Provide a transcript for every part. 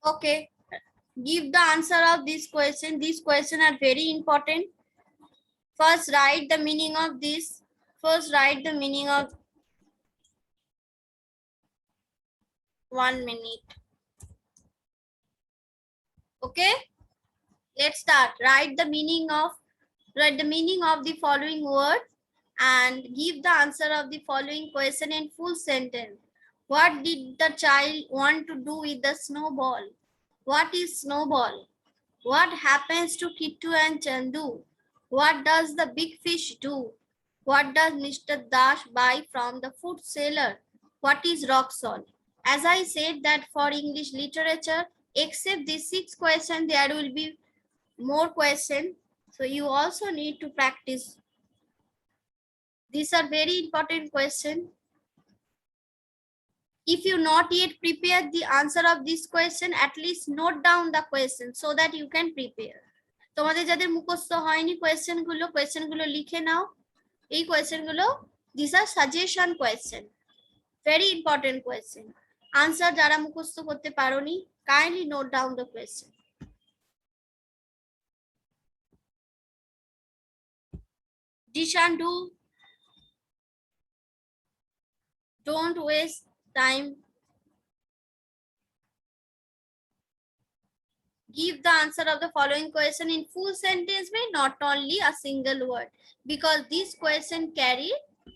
Okay. Give the answer of this question. These questions are very important. First, write the meaning of this. First, write the meaning of 1 minute. Okay. Let's start. Write the meaning of the following word and give the answer of the following question in full sentence. What did the child want to do with the snowball? What is snowball? What happens to Kittu and Chandu? What does the big fish do? What does Mr. Dash buy from the food seller? What is rock salt? As I said that for English literature, except these 6 questions, there will be more questions. So you also need to practice. These are very important questions. If you not yet prepared the answer of this question, at least note down the question so that you can prepare. তোমাদের যাদের মুখস্থ হয়নি কোয়েশ্চেনগুলো লিখে নাও। এই কোয়েশ্চেনগুলো this are suggestion question, very important question. Answer যারা মুখস্থ করতে পারোনি, kindly note down the question. Dishan, don't waste time. Give the answer of the following question in full sentence, may not only a single word, because this question carry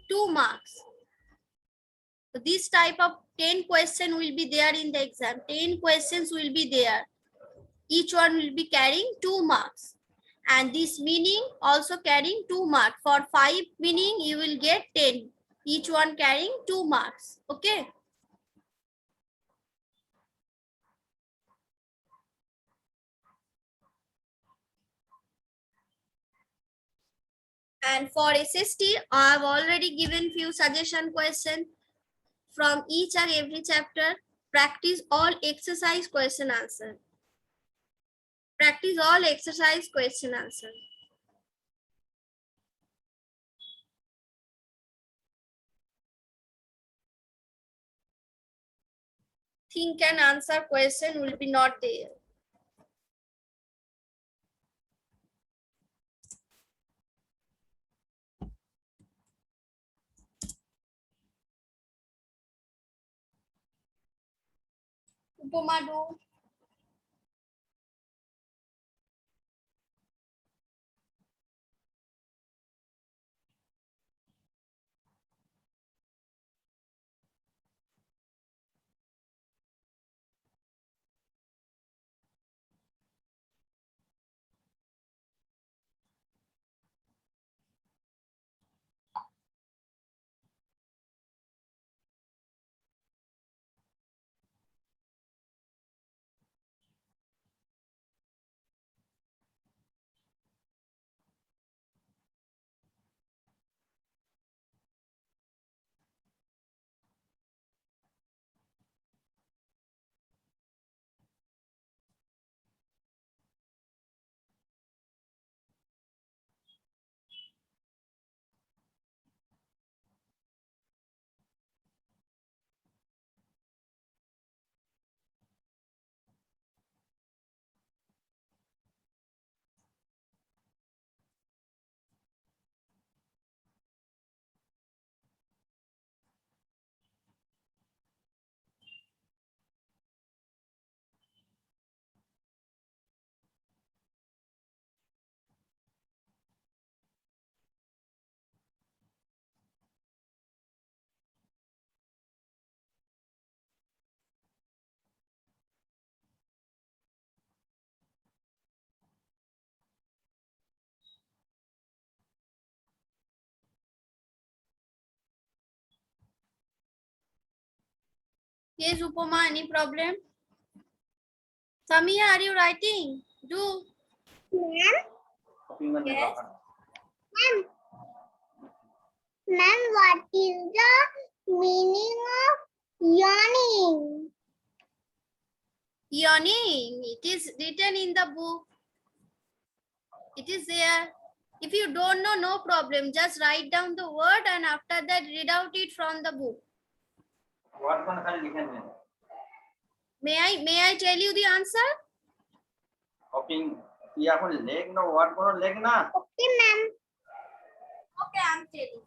2 marks. So this type of 10 question will be there in the exam. 10 questions will be there. Each one will be carrying 2 marks. And this meaning also carrying 2 marks. For 5 meaning, you will get 10. Each one carrying 2 marks. Okay. And for SST, I have already given few suggestion questions from each and every chapter. Practice all exercise question answer. Practice all exercise question answer. Think and answer question will be not there. Upama do. Yes, Upama, any problem? Samia, are you writing? Do. Ma'am? Yes. Ma'am? Ma'am, what is the meaning of yawning? Yawning. It is written in the book. It is there. If you don't know, no problem. Just write down the word and after that read out it from the book. What one can listen? May I tell you the answer? Copying কি এখন লেখ না word কোনো লেখ না Okay, ma'am. Okay, I'm telling.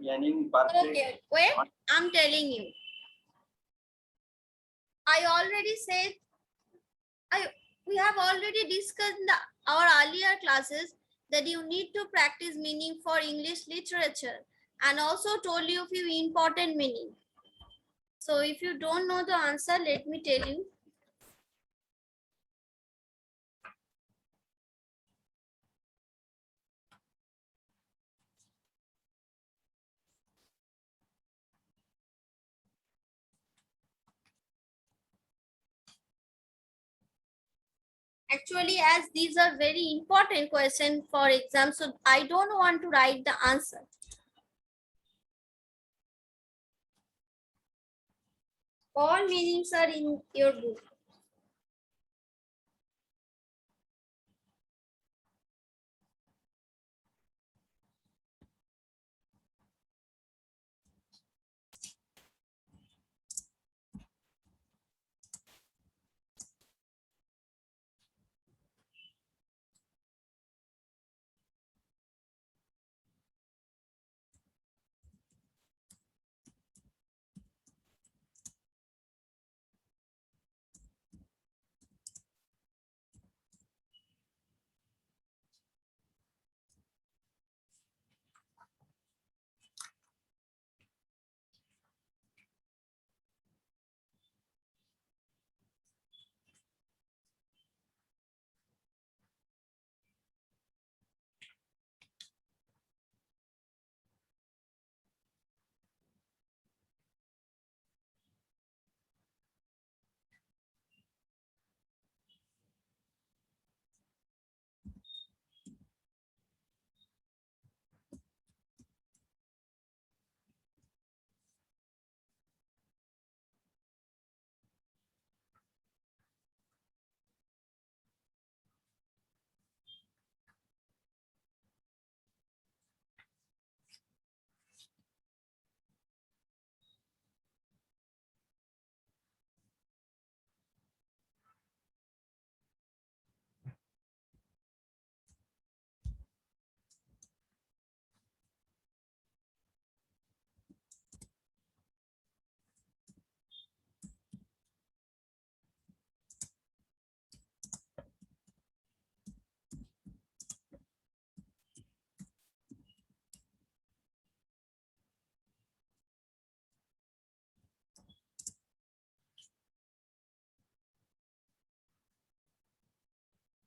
यानी perfect Okay, wait. I'm telling you. I already said. We have already discussed in our earlier classes that you need to practice meaning for English literature, and also told you a few important meaning. So if you don't know the answer, let me tell you. Actually, as these are very important questions for exam, so I don't want to write the answer. All meanings are in your book.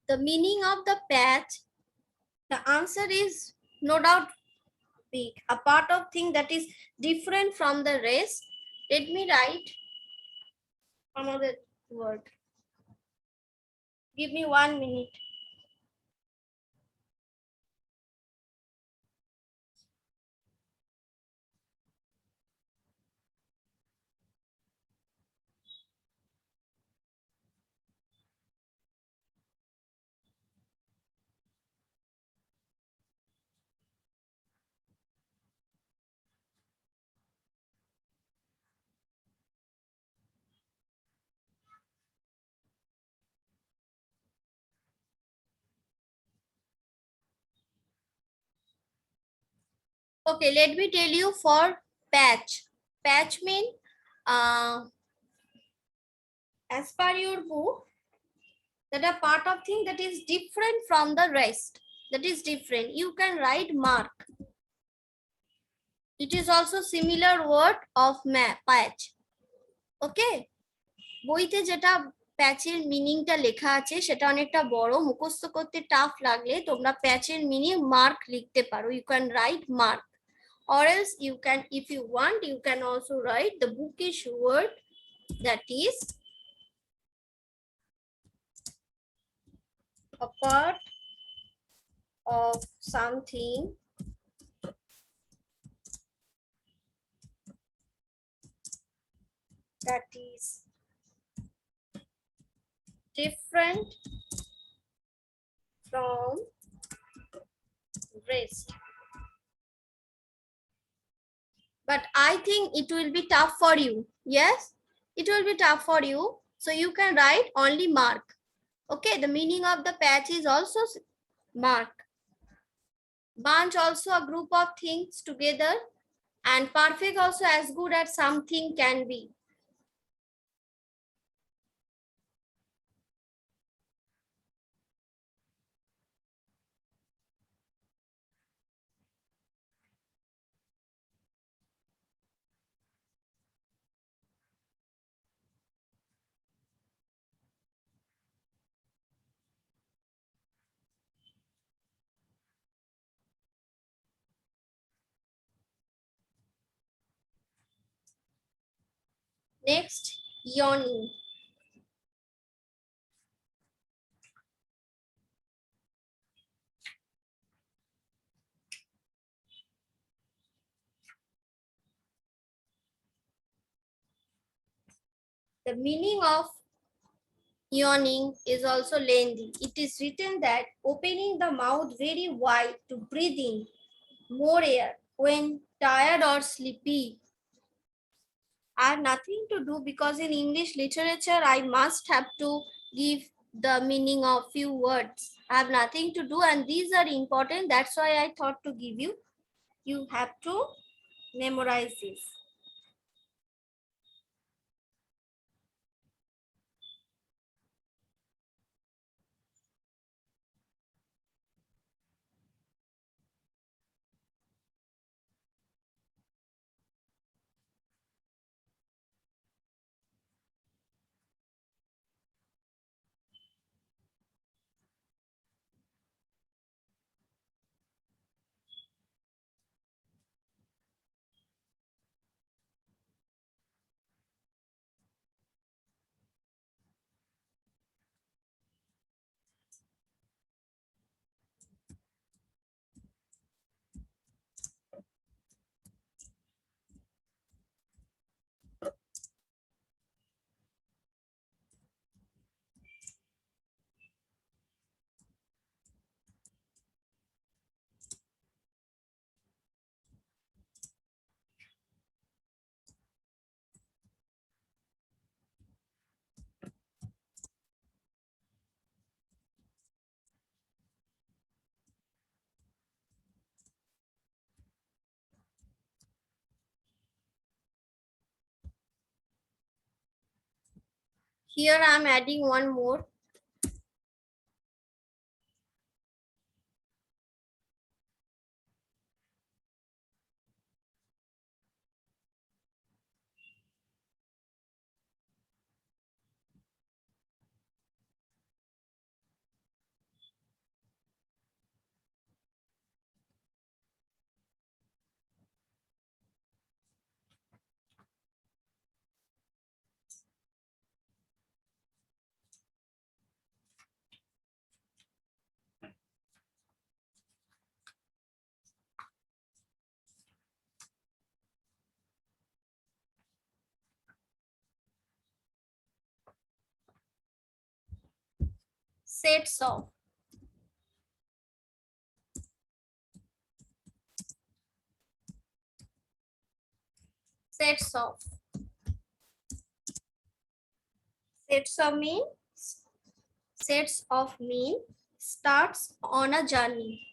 The meaning of the patch, the answer is no doubt big, a part of thing that is different from the rest. Let me write another word. Give me 1 minute. Okay, let me tell you for patch. Patch mean as per your book, that a part of thing that is different from the rest. That is different. You can write mark. It is also similar word of patch. Okay. বইতে যেটা প্যাচের মিনিংটা লেখা আছে সেটা অনেকটা বড়, মুখস্থ করতে টাফ লাগলে তোমরা প্যাচের মিনিং মার্ক লিখতে পারো। You can write mark, or else you can, if you want, you can also write the bookish word, that is a part of something that is different from rest. but I think it will be tough for you. Yes, it will be tough for you. So you can write only mark. Okay, the meaning of the patch is also mark. Bunch also a group of things together, and perfect also as good as something can be. Next, yawning. The meaning of yawning is also lengthy. It is written that opening the mouth very wide to breathe in more air when tired or sleepy. I have nothing to do because in English literature I must have to give the meaning of few words. I have nothing to do and these are important. That's why I thought to give you. You have to memorize this. Here I am adding one more. Sets off. Sets off. Sets of mean sets of mean starts on a journey.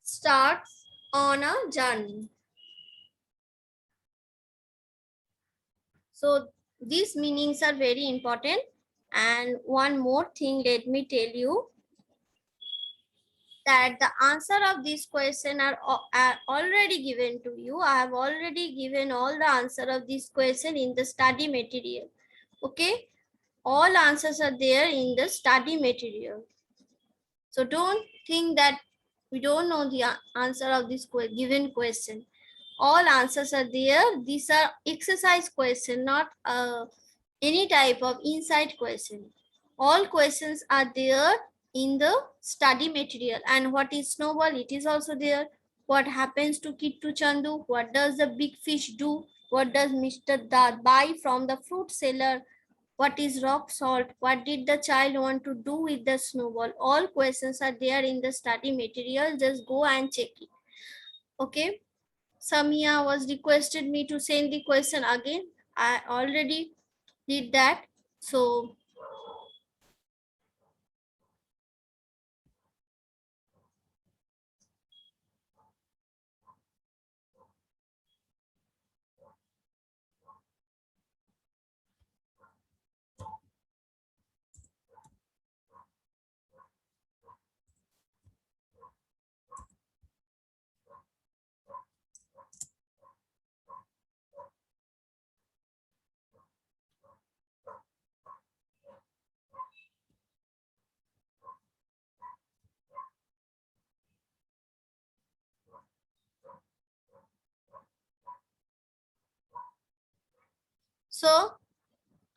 Starts on a journey. So these meanings are very important. And one more thing, let me tell you that the answer of this question are already given to you. I have already given all the answer of this question in the study material. Okay, all answers are there in the study material. So don't think that we don't know the answer of this given question. All answers are there. These are exercise question, not any type of inside question. All questions are there in the study material. And what is snowball? It is also there. What happens to Kittu Chandu? What does the big fish do? What does Mr. Dad buy from the fruit seller? What is rock salt? What did the child want to do with the snowball? All questions are there in the study material. Just go and check it. Okay. Samia was requested me to send the question again. I already did that. So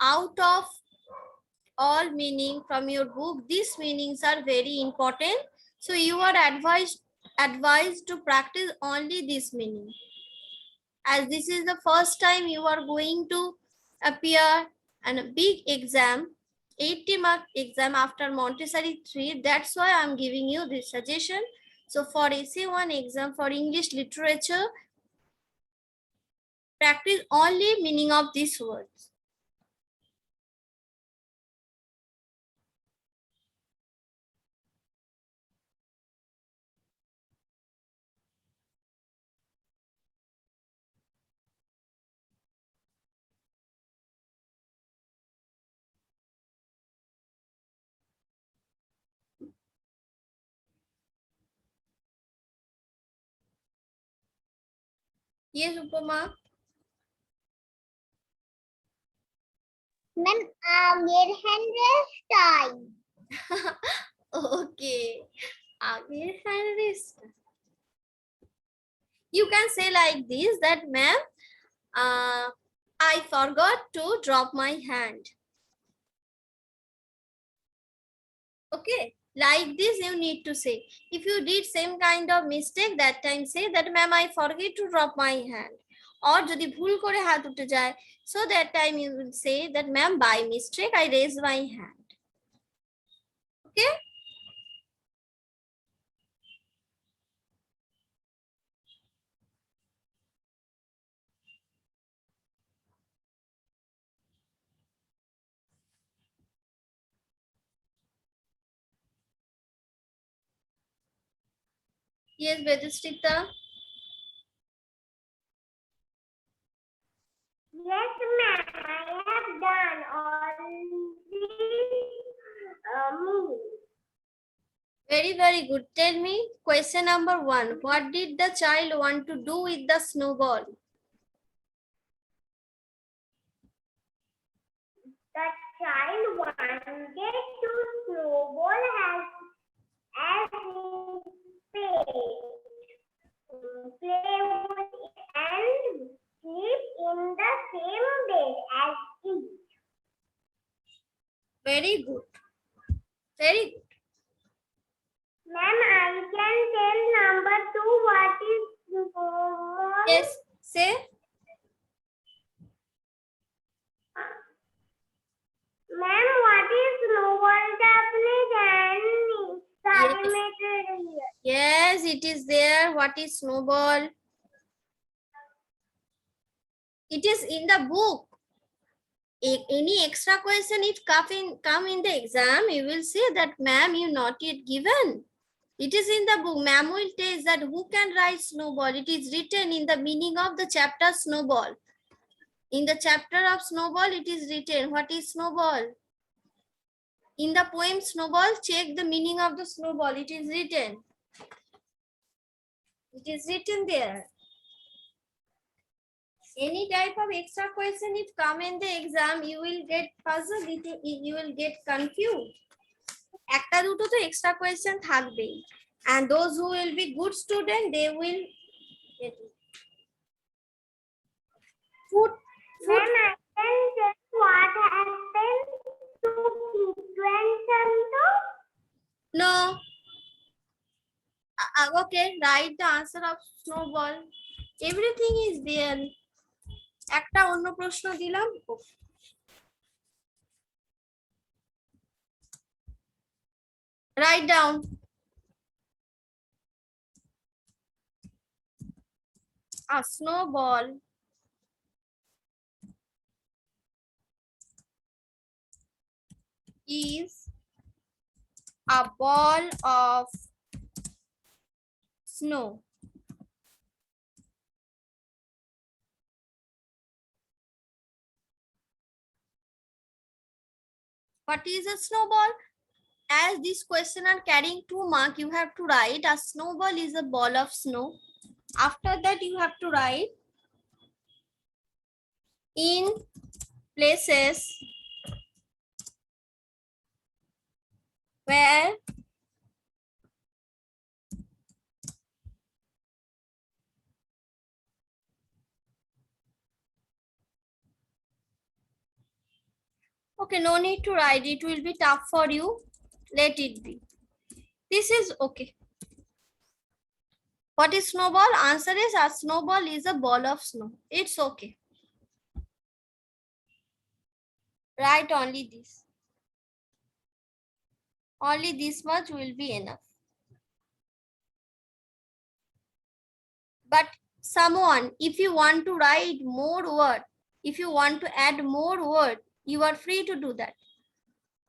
out of all meaning from your book, these meanings are very important. So you are advised to practice only this meaning. As this is the first time you are going to appear in a big exam, 80-mark exam after Montessori 3. That's why I'm giving you this suggestion. So for Essay 1 exam for English literature, practice only meaning of these words. Yes, Upama. Ma'am, your hand is tied. Okay. You can say like this that ma'am, I forgot to drop my hand. Okay, like this you need to say. If you did same kind of mistake, that time say that ma'am I forget to drop my hand. Or যদি ভুল করে হাত উঠে যায়, so that time you will say that ma'am by mistake I raised my hand. Okay. Yes, Vedustrita. Yes, ma'am. I have done all these Very good. Tell me question number 1. What did the child want to do with the snowball? The child wanted to snowball as he play with it and sleep in the same bed as it. Very good. Very good. Ma'am, I can tell number 2 what is snowball. Yes, say. Ma'am, what is snowball tablet and centimeter here? Yes, it is there. What is snowball? It is in the book. Any extra question if come in the exam, you will say that ma'am you not yet given. It is in the book. Ma'am will tell that who can write snowball. It is written in the meaning of the chapter snowball. In the chapter of snowball, it is written what is snowball. In the poem snowball, check the meaning of the snowball. It is written. It is written there. Any type of extra question if come in the exam, you will get puzzled, you will get confused. একটা দুটো তো extra question থাকবেই, and those who will be good student, they will get it. Food. Ma'am, I can tell what happened to Kitu and Santu. No. Okay, write the answer of snowball. Everything is there. একটা অন্য প্রশ্ন দিলাম। Write down. A snowball is a ball of snow. What is a snowball? As this question are carrying 2 marks, you have to write a snowball is a ball of snow. After that, you have to write in places where okay, no need to write, it will be tough for you, let it be. This is okay. What is snowball? Answer is a snowball is a ball of snow. It's okay. Write only this. Only this much will be enough. But someone, if you want to write more word, if you want to add more word, you are free to do that.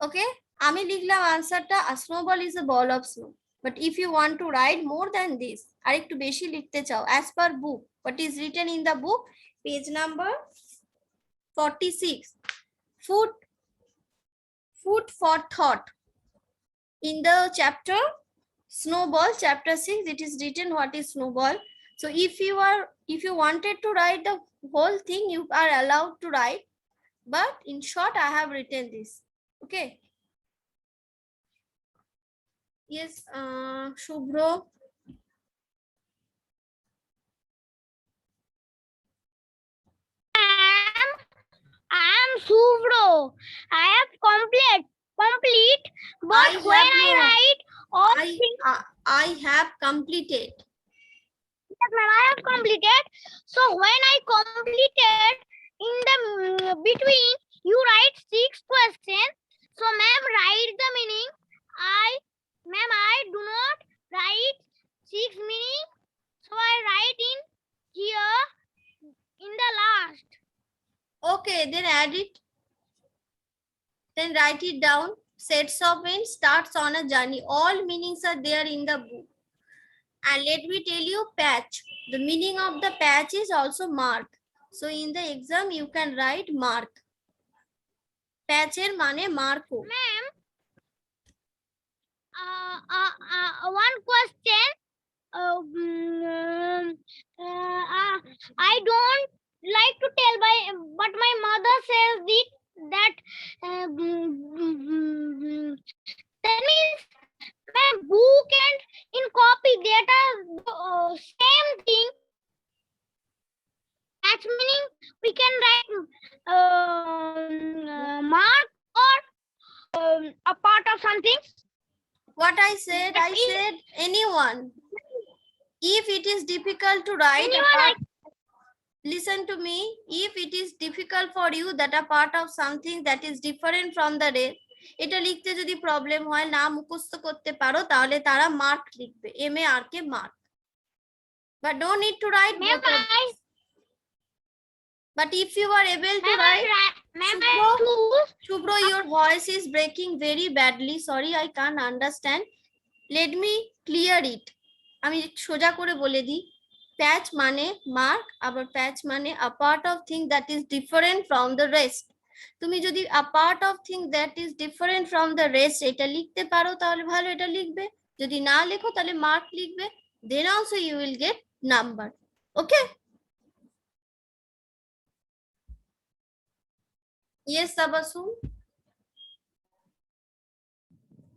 Okay? আমি লিখলাম আনসারটা a snowball is a ball of snow. But if you want to write more than this, আর একটু বেশি লিখতে চাও, as per book, what is written in the book, page number 46, food for thought. In the chapter snowball, chapter 6, it is written what is snowball. So if you wanted to write the whole thing, you are allowed to write, but in short I have written this. Okay. Yes, Shubhro. I am Shubhro. I have complete, but when I write all things, I have completed. yes, ma'am, I have completed. So when I completed, in the between, you write 6 questions. So ma'am, write the meaning. I do not write 6 meaning. So I write in here in the last. Okay, then add it. Then write it down. Sets of wind starts on a journey. All meanings are there in the book. And let me tell you patch. The meaning of the patch is also mark. So in the exam you can write mark. Patch er mane mark. Ma'am, one question. I don't like to tell but my mother says that that means ma'am, book and in copy that are same thing. That's meaning we can write mark or a part of something. What I said anyone. If it is difficult to write a part, listen to me. If it is difficult for you that a part of something that is different from the rest, এটা লিখতে যদি problem হয়, না মুখস্থ করতে পারো, তাহলে তারা মার্ক লিখবে, MARK mark. But don't need to write both of them. But if you are able to write, Shubhro, your voice is breaking very badly. Sorry, I can't understand. Let me clear it. আমি সোজা করে বলে দিই, প্যাচ মানে mark, আবার প্যাচ মানে a part of thing that is different from the rest. তুমি যদি a part of thing that is different from the rest এটা লিখতে পারো তাহলে ভালো, এটা লিখবে। যদি না লেখো তাহলে মার্ক লিখবে, then also you will get number. Okay? Yes, Tabassum.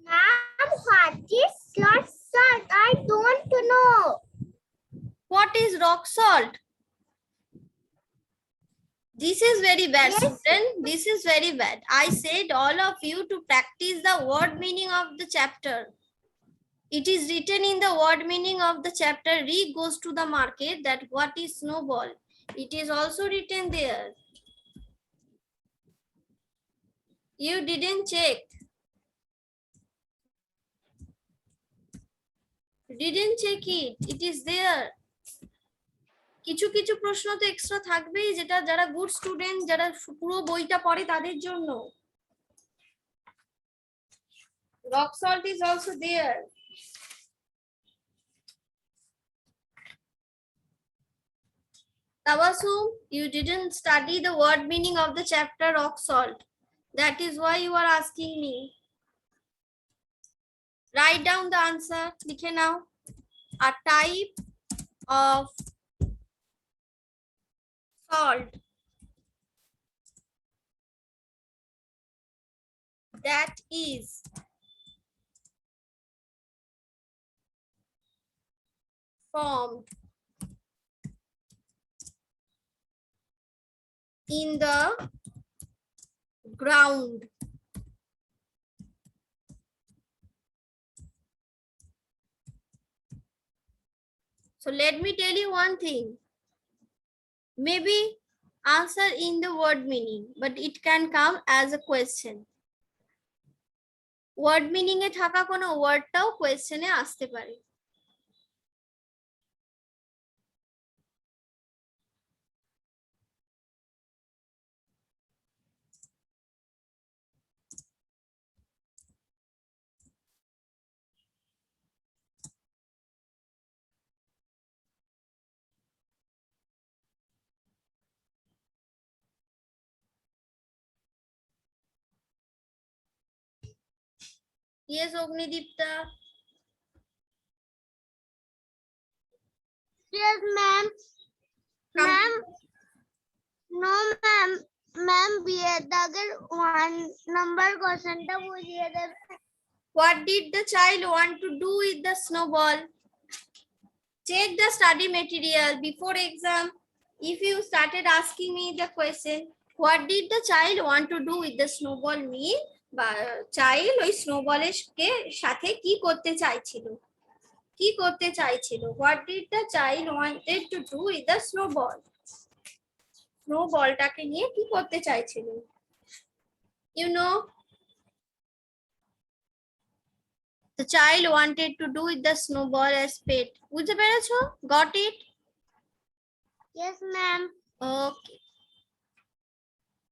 Ma'am, what is rock salt? I don't know. What is rock salt? This is very bad, Yes. student. This is very bad. I said all of you to practice the word meaning of the chapter. It is written in the word meaning of the chapter. Re goes to the market that what is snowball. It is also written there. You didn't check. You didn't check it. It is there. কিছু কিছু প্রশ্ন তো extra থাকবেই, যেটা যারা good student, যারা পুরো বইটা পড়ে তাদের জন্য। Rock salt is also there. Tabassum, you didn't study the word meaning of the chapter rock salt. That is why you are asking me. Write down the answer. Likhe now. A type of salt that is formed in the ground. So let me tell you one thing. Maybe answer in the word meaning, but it can come as a question. Word meaning এ থাকা কোনো ওয়ার্ডটাও কোয়েশ্চেনে আসতে পারে। Yes, Ognidipta. Yes, ma'am. Ma'am, no, ma'am. Ma'am, अगर 1 number question था वो ये दे। What did the child want to do with the snowball? Check the study material before exam. If you started asking me the question, what did the child want to do with the snowball mean? বা child ওই snowball এর সাথে কি করতে চাইছিল? কি করতে চাইছিল? What did the child wanted to do with the snowball? স্নোবলটাকে নিয়ে কি করতে চাইছিল? You know, the child wanted to do with the snowball as pet. বুঝতে পেরেছো? Got it? Yes, ma'am. Okay.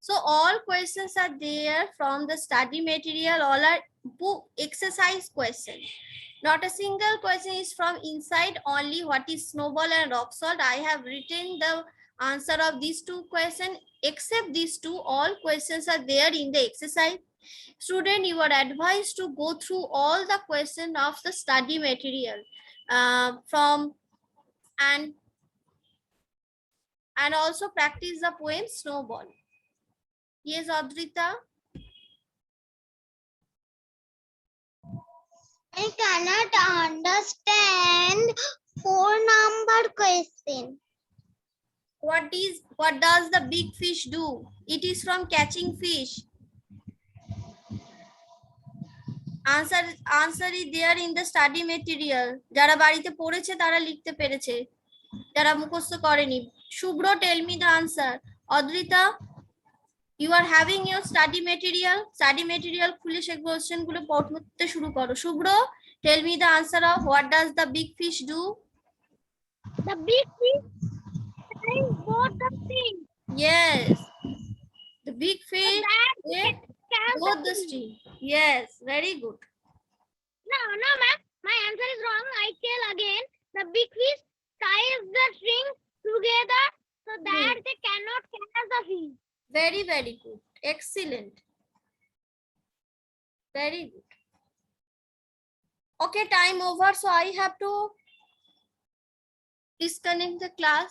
So all questions are there from the study material. All are book exercise question. Not a single question is from inside. Only what is snowball and rock salt. I have written the answer of these two questions. Except these two, all questions are there in the exercise. Student, you are advised to go through all the questions of the study material and also practice the poem Snowball. Yes, Adrita. I cannot understand 4-number question. What does the big fish do? It is from catching fish. Answer is there in the study material. যারা বাড়িতে পড়েছে তারা লিখতে পেরেছে, যারা মুখস্থ করেনি। শুভ্র, tell me the answer. Adrita, you are having your study material. Study material খুলে সেই কোশ্চেন গুলো পড়তে শুরু করো। শুভ্র, tell me the answer of what does the big fish do? The big fish is both the things. Yes, the big fish both the string. Yes, very good. No, ma'am. My answer is wrong. I tell again. The big fish ties the string together so that they cannot catch the fish. Very, very good. Excellent. Very good. Okay, time over. So I have to disconnect the class.